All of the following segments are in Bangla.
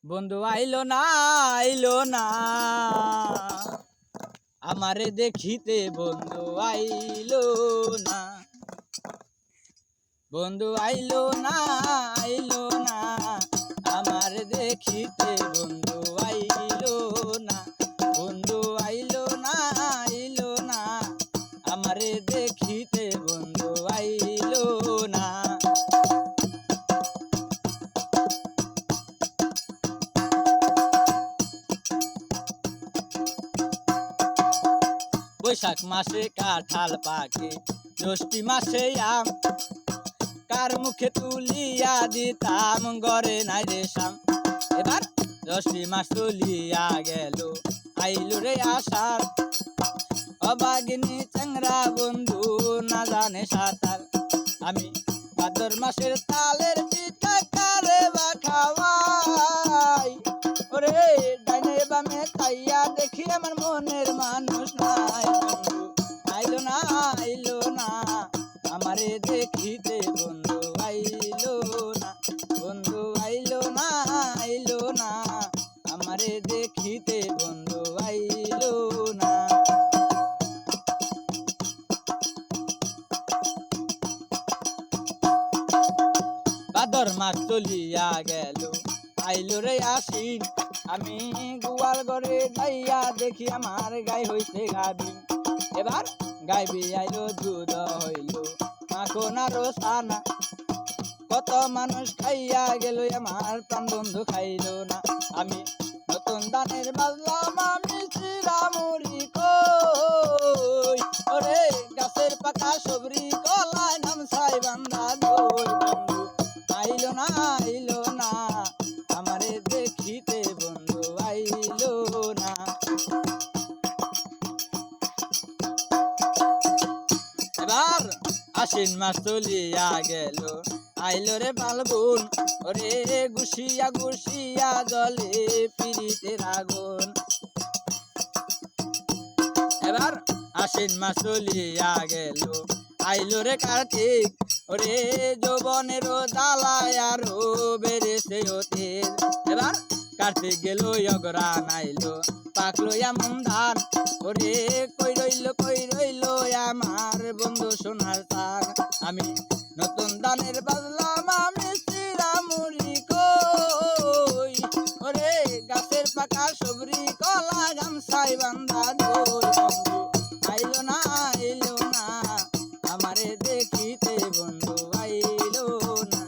বন্ধু আইলো না আইলো না আমারে দেখিতে বন্ধু আইলো না বন্ধু আইলো না আইলো না আমারে দেখিতে বন্ধু আইলো না বন্ধু আইলো না আইলো না আমারে দেখিতে বন্ধু আইলো না। বৈশাখ মাসে কাঁঠাল পাকে জ্যৈষ্ঠ মাসে আম কার মুখে তুলিয়া দিতাম ঘরে নাই রে শাম। এবার জ্যৈষ্ঠ মাস তুলিয়া গেল আইলো রে আষাঢ় অবাগিনী চ্যাংরা বন্ধু না জানে সাঁতার। আমি ভাদ্র মাসের তালের পিঠা কারে বা খাওয়াই ওরে ডাইনে বামে খাইয়া দেখি আমার মনের মানুষ নাই। বন্ধু আইলো না আইলো না আমারে দেখিতে বন্ধু আইলো না বন্ধু আইলো না আইলো না আমারে দেখিতে বন্ধু আইলো না। ভাদ্র মাস চলিয়া গেল আইলো রে আশ্বিন আমি গোয়াল ঘরে যাইয়া দেখি আমার গাই হইছে গাভিন। এবার গাইবি আইলো দুধ হইল মাখন আরো সানা কত মানুষ খাইয়া গেল আমার প্রাণ বন্ধু খাইলো না। আমি নতুন দানের বাজলাম আমি চিরামুড়ি কই ওরে গাছের পাকা সবরি কলায় নামছাই বান্দা দই। বন্ধু আইলো না আইলো না আমারে দেখিতে বন্ধু আইলো না। এবার আশ্বিন মাস চলিয়া গেল আইলো রে ফাল্গুন ওরে গুছিয়া গুছিয়া জলে পিরিতের আগুন। এবার আশ্বিন মাস চলিয়া গেল আইলো রে কার্তিক ওরে যৌবনের জ্বালায় আরো বেড়েছে অতীত। এবার কার্তিক গেল অগ্রাণ আইলো পাকলো এমন ধান ওরে কই রইল আমার বন্ধু সোনার তান। আমি নতুন দানের বাজলাম আমি চিরামুড়ি কই ওরে গাছের পাকা সবরি কলা গামছাই বান্দা দই। বন্ধু আইলো না আইলো না আমারে দেখিতে বন্ধু আইলো না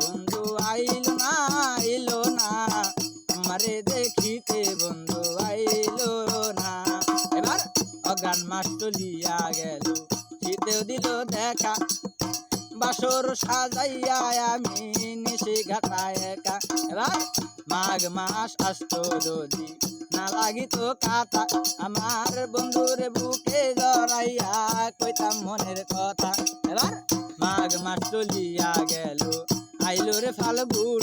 বন্ধু আইলো না আইলো না আমারে দেখিতে বন্ধু আইলো না। এবার অগ্রাণ মাস চলিয়া গেল শীতেও দিল দেখা বাসর সাজাইয়া আমি নিশি ঘাটায় একা। এবার মাঘ মাস আসতো যদি না লাগিত কাটা আমার বন্ধুরে বুকে জড়াইয়া কইতাম মনের কথা। এবার মাঘ মাস চলিয়া গেল আইলো রে ফাল্গুন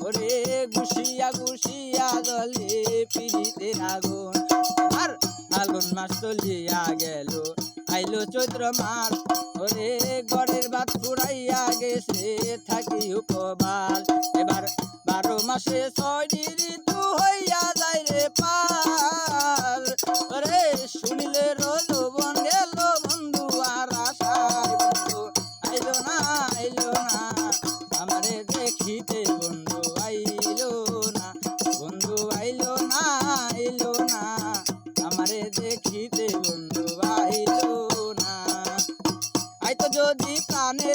ওরে গুছিয়া গুছিয়া জলে পিরিতের আগুন। এবার ফাল্গুন মাস চলিয়া গেল আইলো চৈত্র মাস ওরে ঘরের ভাত ফুরাইয়া গেছে থাকি উপবাস। এবার 12 মাসে 6টি ঋতু হইয়া যায় রে পার ওরে শুনিলে রোজ বন গেল বন্ধু আর আশার। বন্ধু আইলো না আইলো না আমারে দেখিতে বন্ধু আইলো না বন্ধু আইলো না আইলো না আমারে দেখিতে বন্ধু আইলো না। আইতো যদি প্রাণে